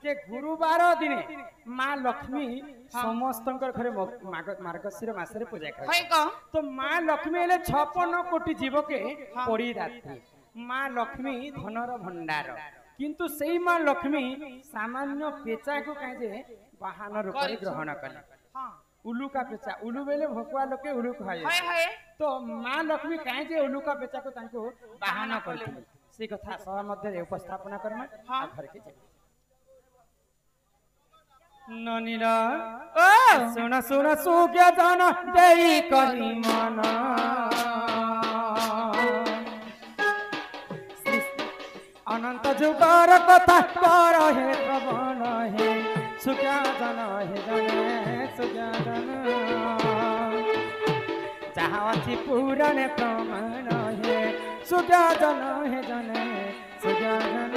जे गुरुवार दिने माँ लक्ष्मी समस्त घरे मार्गशीर मास पूजा कर तो माँ लक्ष्मी हेले 56 कोटी जीव के पड़ी रात्रि माँ लक्ष्मी धनर भंडार किंतु सेई माँ लक्ष्मी सामान्य पेचा को कहे वाहन रूप ग्रहण कले उलुका पेचा उलु बेले भकुआ लोके उलु कहे तो माँ लक्ष्मी कहे उलुका पेचा को तांको वाहन करथिले से कथा सभा मध्य उपस्थापना करमा घर के ननीला सुन सुन सुज्ञ जन देई करी मन अनंत जुगर कथा कर हे प्रभन हे सुज्ञ जन हे जन सुज्ञ जन जहाँ अच्छी पुराण प्रमाण हे सुज्ञ जन हे जन सुज्ञ जन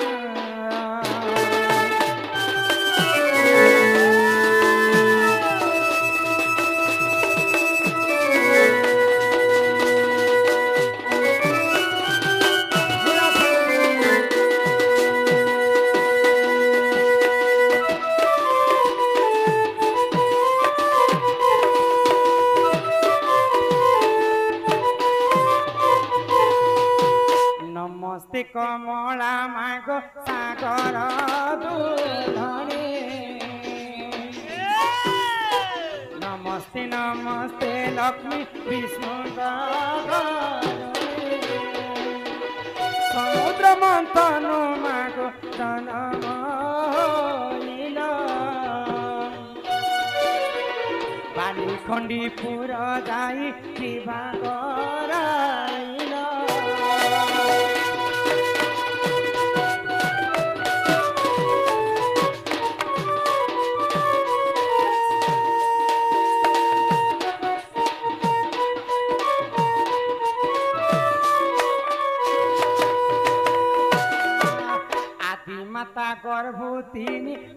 नमस्ते कमला मागो सागर दुलनी नमस्ते नमस्ते लक्ष्मी विष्णु समुद्र मंथन मागो जन्म बाली खंडीपुर जाई माता गर्भवती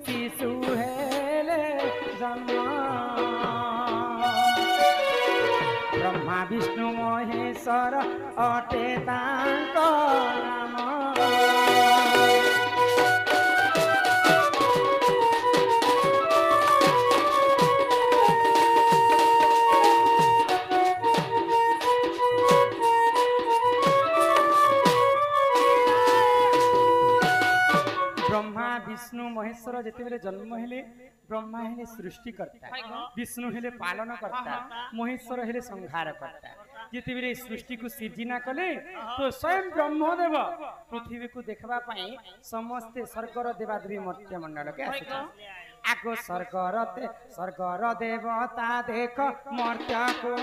शिशु हेले जन्म ब्रह्मा विष्णु महेश्वर अटे तांको नाम ब्रह्मा विष्णु महेश्वर जिते जन्म हेले ब्रह्मा हेले सृष्टि करता विष्णु हेले पालन करता महेश्वर हेले संहार करता जिते सृष्टि को सृजना कले तो स्वयं ब्रह्मदेव पृथ्वी को देखबा पाई समस्ते स्वर्गर देवादेवी मर्त्य मंडल के आगो स्वर्गर देवता देख मर्त्य को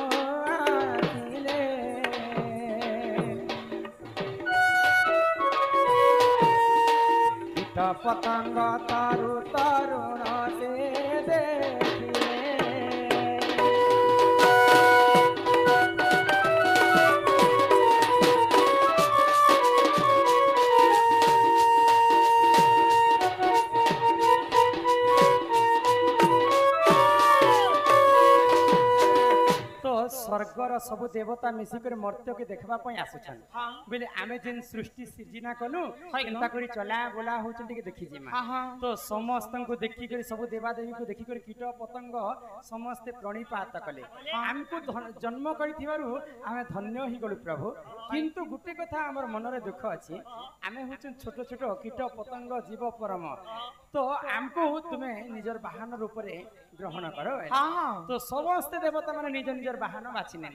पतंग तारु तरुण से देखिए स्वर्गर सब देवता मिसिकर मर्त्य के देखबा पई आसुछन बोले आमे जिन सृष्टि सृजना कलु चिंता करी चला बोला होचन के देखि जिमा तो समस्त को देखि करी सब देवा देवी को देखि करी कीट पतंग समस्त प्रणिपात कले हमको जन्म करिथिबारु आमे धन्य ही गलु प्रभु किंतु गुटे कथा हमर मन रे दुख अछि आमे होचन छोट छोट कीट पतंग जीव परम तो हमको तुमे निजर वाहन रूप रे ग्रहण करो तो समस्त देवता माने निज निजर वाहन बाछि ने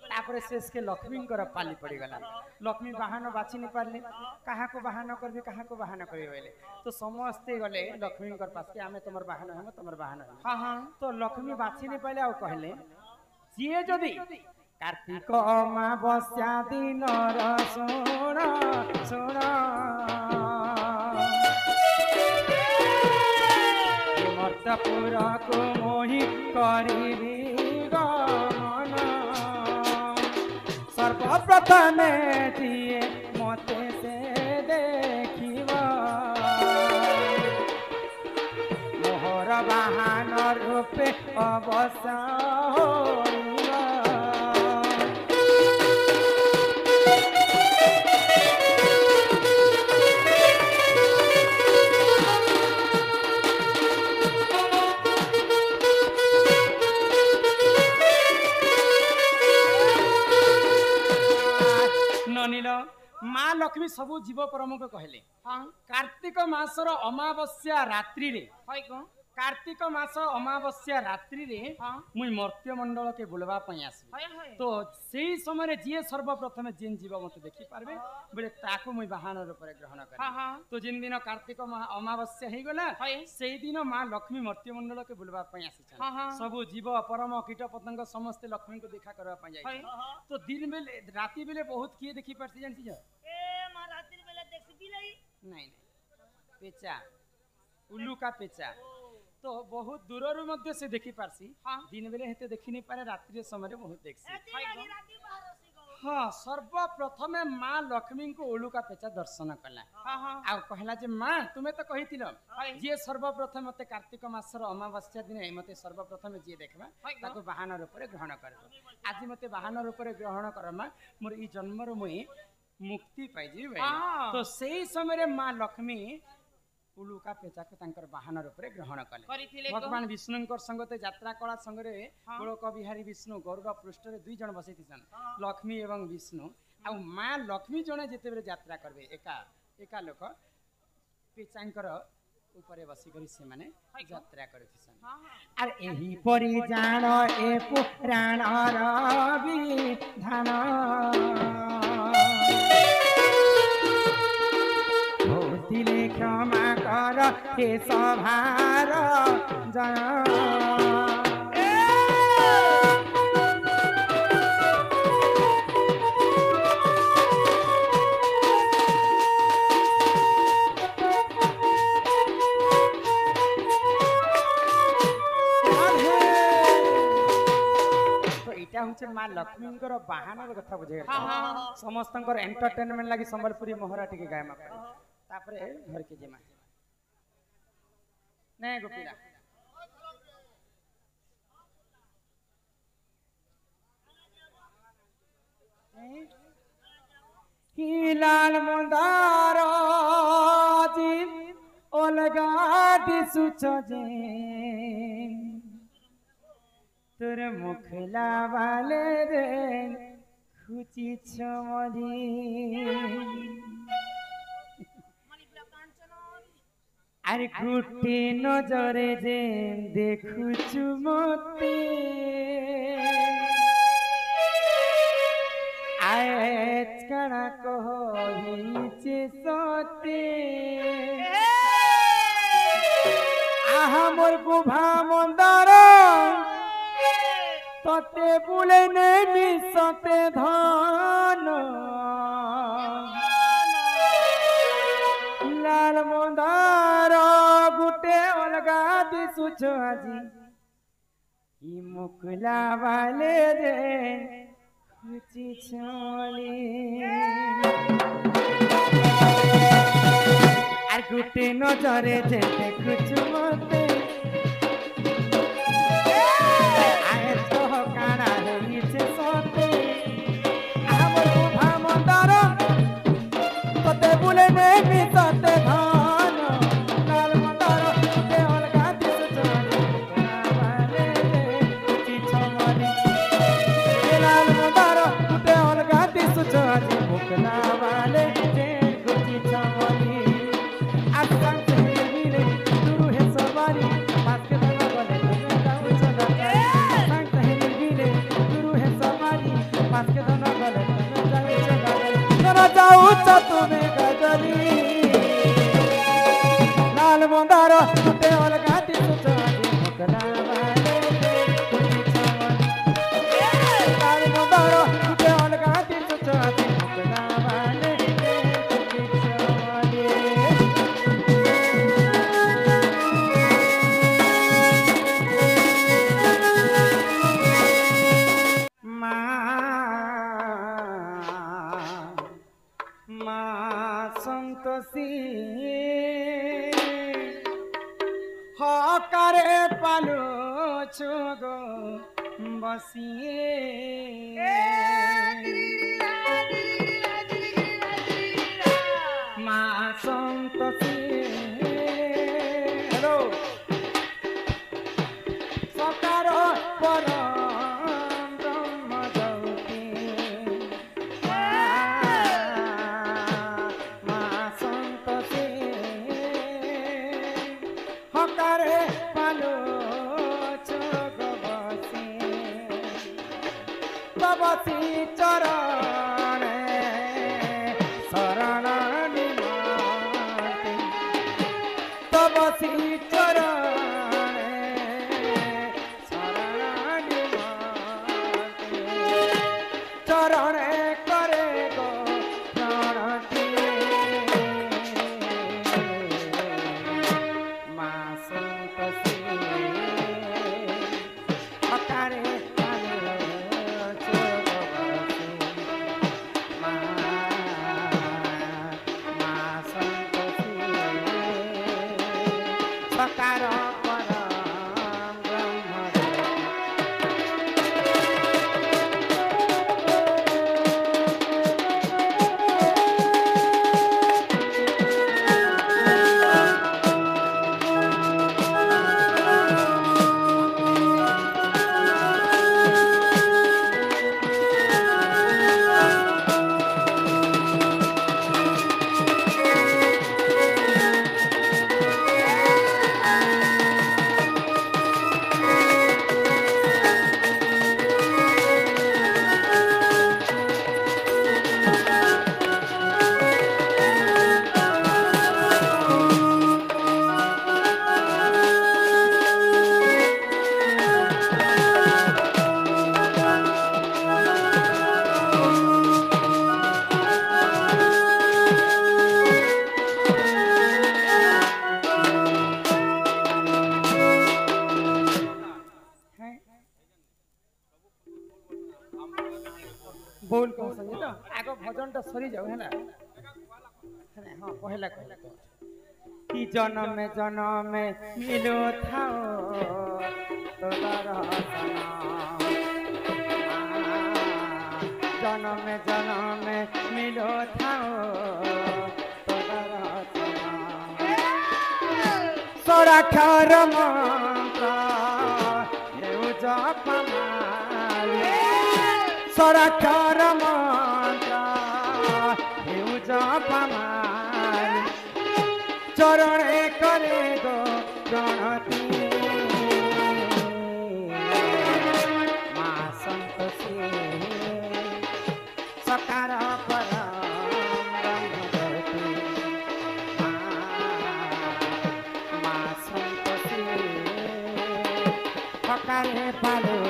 तापर शेष के लक्ष्मी पाली पड़ी गला लक्ष्मी वाहन बाछि नि पारले कहा को वाहन करबे कहा को वाहन करबे बोले तो समस्ते गले लक्ष्मी पास के आमे तमर वाहन हम तमर वाहन तो लक्ष्मी बाछि नि पाले आ कहले जे जदी कार्तिक अमावस्या दिन सुन सुन मर्तपुर को मोहि करी गमन सर्वप्रथम दिए मते से देखिबा मोहर वाहन रूपे अवश्य होइबा माँ लक्ष्मी सबू जीव परम को कहले कार्तिक मासर अमावस्या रात्रि रे कार्तिक मास अमावस्या रात्रि रे मुई मर्त्य मंडल के बुलवा पई आसी तो सेही समय जे सर्वप्रथम जेन जीव मते देखि पारबे बले ताको मुई वाहन रूप रे ग्रहण करे तो जिन दिन कार्तिक अमावस्या हे गला सेही दिन मां लक्ष्मी मर्त्य मंडल के बुलवा पई आसी सब जीव परम कीट पतंग समस्त लक्ष्मी को देखा करबा पई जाय तो दिन बेले राति बेले बहुत किए देखि परसी जानसी जा ए मां रात्रि बेले देखि बिलाई नहीं पेचा उल्लू का पेचा तो बहुत दूर मध्य से देखी पारसी दिन बेले हेते देखि नहीं पारे रात्रि समय बहुत देखसी हाँ सर्वप्रथम माँ लक्ष्मी को उल्लू का पेचा दर्शन कला आ कहला जे माँ तुम्हें तो कहितिलो जे सर्वप्रथम मते कार्तिक मासर अमावस्या दिन मते सर्वप्रथम जे देखबा ताको वाहन रूप रे ग्रहण करबो आज मते वाहन रूप रे ग्रहण करमा मोर ई जन्म रो मुई मुक्ति पाई जीवे तो सेही समय माँ लक्ष्मी उलुका पेचा को तांकर वाहन रूप रे ग्रहण कले भगवान विष्णुंकर संगते यात्रा कला संगरे गोलक बिहारी विष्णु गरुड़ पृष्ठ रे दुई जन बसैति सन लक्ष्मी एवं विष्णु आ मां लक्ष्मी जने जेते बेले यात्रा करबे एका एका लोक पेचांकर ऊपरे बसी करी से माने यात्रा करथि सन आर एही परि जान ए पुराण रवि धान दिले क्षमा कर हे सभार जय माँ लक्ष्मी बाहन कथा बुझे समस्त एंटरटेनमेंट लगी संबलपुरी मोहरा टिके गायमा तापरे घर के जिमा नहीं गोपीरा ही लाल मंदार जी अलगा दिसुच जे तोर मुखला वाले रे खुची छमरी अरे गुटे नजरे जे देखुछु मते आज कणा कहिचे सते आहा मोर बुभा मंदार तते बुले ने मिसते धन लाल मंदार गुटे अलगा दिसुछ आजी ई मुकला वाले रे खुची छोली आर गुटे नजरे जे देखुछु मते आए तो काना हेइछे सते हमर बुभा मंदार तते बुले ने मिसते धान लाल मंदार गुटे अलगा दिसुछ वाले रे खुची छोली लाल मंदार गुटे अलगा दिसुछ आजी मुकला वाले रे खुची छोली आसां से मिले दुरु हे सवारी पाके धन गले जाऊ चला आसां से मिले दुरु हे सवारी पाके धन गले जाऊ चला जाऊ च तुम्हें गजली लाल मंदार गुटे अलगा दिसुछ आजी मुकला वाले रे खुची छोली लाल मंदार गुटे अलगा दिसुछ आजी मुकला वाले रे खुची छोली संतोषी हकारे पालो छुगो बसिए माँ संतोषी हेलो सकार पर ब्रह्म ज्योति हकारे पालो चोग बसी चरण शरण निमाते तबसी चरण शरण निमाते चरण करे गो प्रणति मां संतोषी हकारे बोल कौन संगे तो आगो भजन टा सरी जाओ है ना हां पहला कहला कि जन्म में मिलो थाओ तोरा सना जन्म में मिलो थाओ तोरा सना सोराक्षर मंत्र हेउ जपमाले सोराक्षर मंत्र हेउ जपमाले चरणे करे गो प्रणति मां संतोषी सकार परम ब्रह्मज्योति मां संतोषी हकारे पालो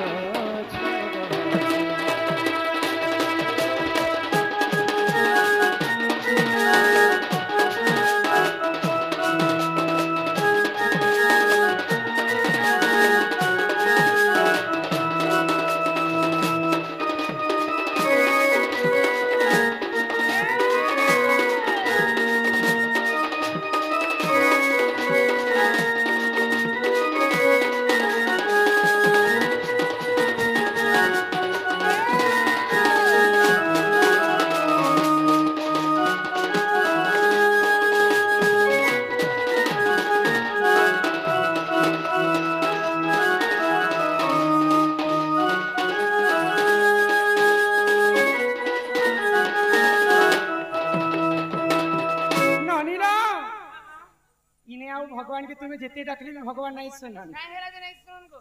भगवान के तुम्हें जिते डाकली में भगवान नहीं सुनन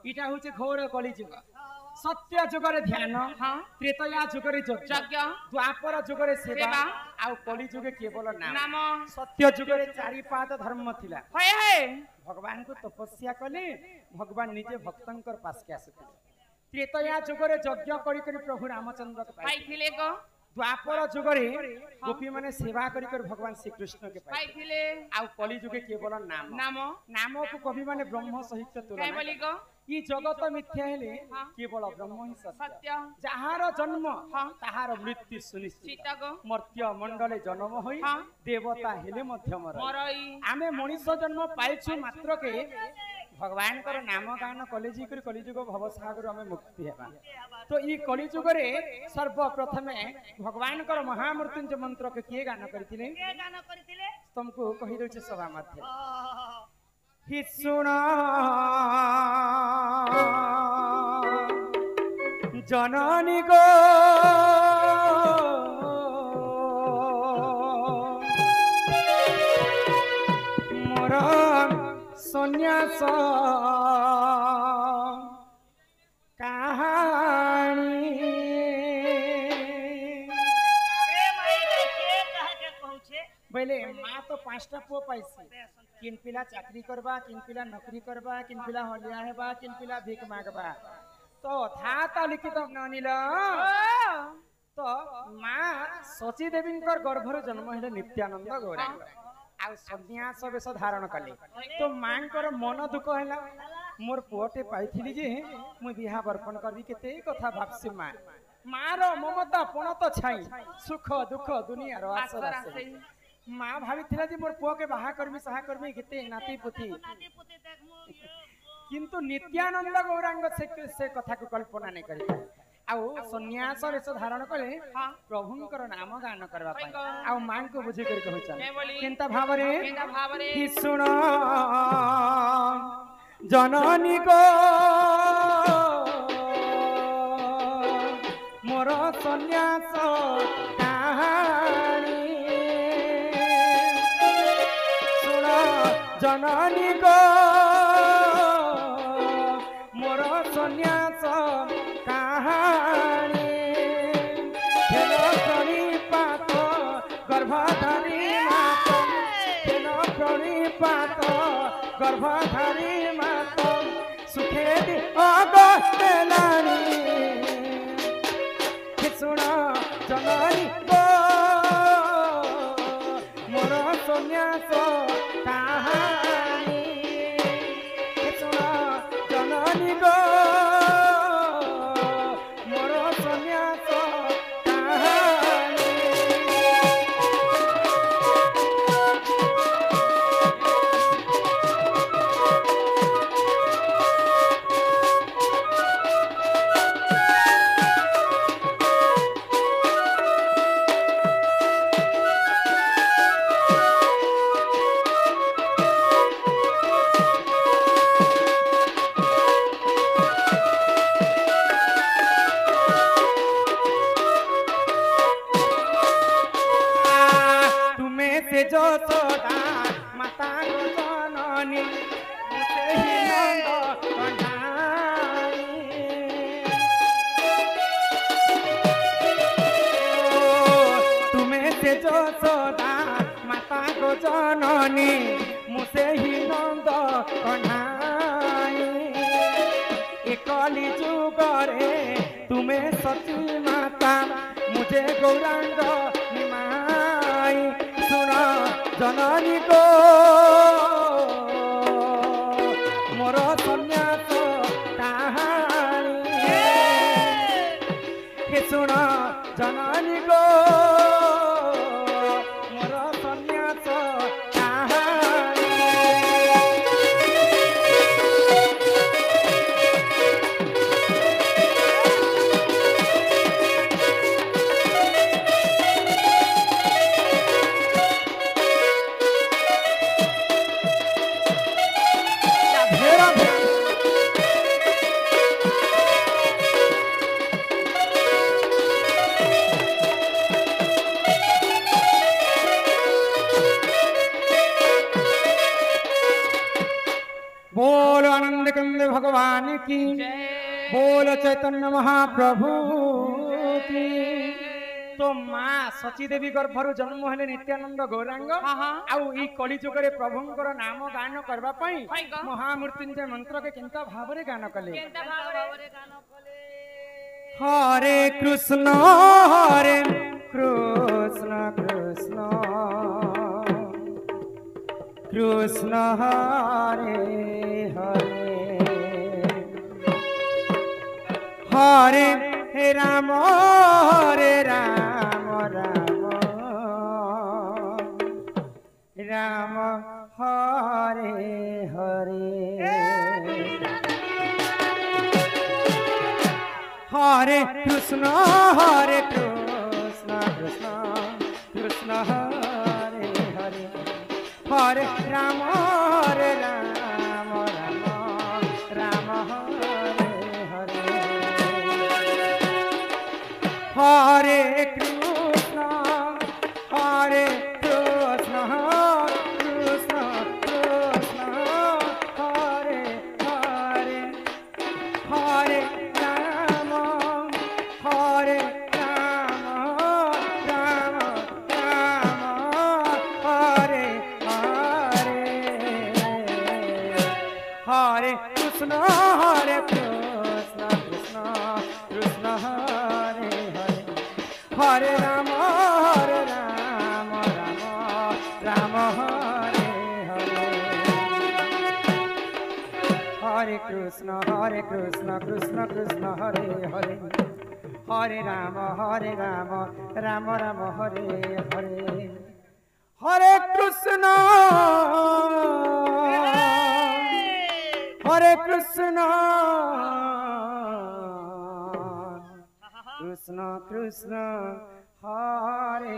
इटा होचे घोर कलिजुग सत्य जुगरे ध्यान त्रेतया जुगरे यज्ञ द्वापर जुगरे सेवा आ कलि जुगे केवल नाम सत्य जुगरे चारि पाद धर्म थिला भगवान को तपस्या कले भगवान निजे भक्तंकर पास के आसुथिले त्रेतया जुगरे यज्ञ करी करी प्रभु रामचंद्र को पाइथिले को द्वापर जुगरे गोपी माने सेवा करी कर भगवान श्री कृष्ण के पाइथिले आ कलि जुगे केवल नाम नाम नाम को कवि माने ब्रह्म सहित तुलना काय बोली को ई जगत मिथ्या हेले केवल ब्रह्म ही सत्य जहार जन्म ताहार मृत्यु सुनिश्चित मर्त्य मंडले जन्म होई देवता हेले मध्य मरई आमे मनुष्य जन्म पाइछु मात्र के भगवान कर नाम गान कलेजी कर कलिजुग भवसागर हमें मुक्ति हेबा तो ई कलिजुग रे सर्वप्रथमे भगवान कर महामृत्युंजय मंत्र के किए गान करथिले तुमको कहि दोचे सभा मध्य हि सुना जननी गो मोर सन्यास कहानी बोले माँ तो 5टा पुओ पाइसी किन पिला चाकरी करबा किन पिला नौकरी करबा किन पिला हलिया हेबा किन पिला भीख मागबा तो था तो लिखित ननिल तो माँ सची देवी गर्भर जन्म हेले नित्यानंद गौरांग आ सन्यास बेश धारण कले तो माँ मन दुख है मोर पुओटे पाई जे मुझे बिहा बर्पण करी केते कथा भाबसी माँ माँ रो ममता पण तो छाई सुख दुख दुनिया रो आसर आसे माँ भाभी जे मोर पुओ के बाहा करमी सहा करमी केते नाती पुती किंतु नित्यानंद गौरांग से कथा को कल्पना नहीं करी आउ सन्यास वेश धारण कले प्रभुंकर नाम गान करबा पई आउ मां को बुझी कर कहचन केनता भावरे कि सुन जननी को मोर सन्यास कहानी सुन जननी को मोर सन्यास कहानी खेलो प्रणिपात गर्भधारी मात खेलो प्रणिपात गर्भधारी मात सुखे दी अगलानी सुन जननी गो मोर सन्यास कहानी सुन जननी गो যশোদা মাতা গো জননী সেই নন্দ কন্যাই তুমি সে যশোদা মাতা গো জননী সেই নন্দ কন্যাই এ কলি যুগরে তুমি সতী মাতা মুঝে গৌরাঙ্গ নিমাই जननी को मोर सन्यास कहानी हे सुन जननी को मोर सन्यास कहानी बोल आनंद कंद भगवान की बोल चैतन्य महाप्रभु की तो माँ सची देवी गर्भर जन्म हेले नित्यानंद गौरांग आउ ई कली जुगरे प्रभुंकर नाम गान करबा पई महामृत्युंजय मंत्र के केनता भावरे गान कले हरे कृष्ण कृष्ण कृष्ण हरे हरे हरे राम राम हरे हरे हरे कृष्ण कृष्ण कृष्ण हरे हरे हरे राम राम राम हरे हरे हरे कृष्ण कृष्ण कृष्ण हरे कृष्ण हरे कृष्ण कृष्ण कृष्ण हरे हरे हरे राम राम राम हरे हरे हरे कृष्ण कृष्ण कृष्ण हरे हरे हरे राम राम राम हरे हरे हरे कृष्ण कृष्ण कृष्ण हरे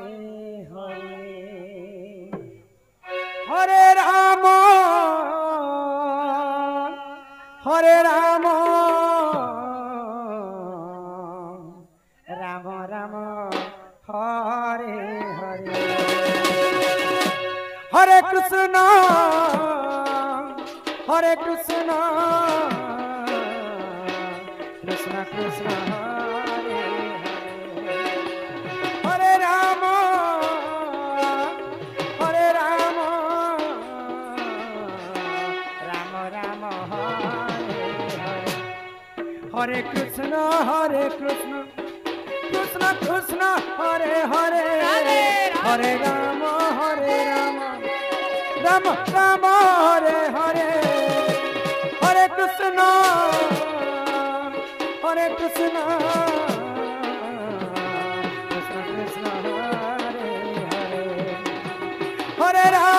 हरे हरे राम राम राम हरे हरे हरे कृष्ण कृष्ण कृष्ण हरे हरे हरे राम राम हरे हरे हरे कृष्ण कृष्ण कृष्ण हरे हरे हरे राम राम राम हरे हरे हरे कृष्ण कृष्ण कृष्ण हरे हरे हरे राम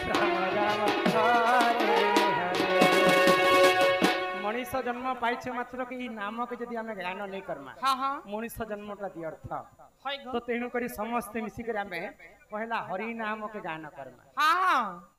राम राम हरे हरे मनीष जन्म पाइछ मात्र कि नाम के जदि आमे ज्ञान नहीं करमा हाँ हाँ मनीष जन्मटा व्यर्थ हाय तो तेणु करी समस्ते मिसिक आमे पहला हरि नाम के गान करमा हाँ हाँ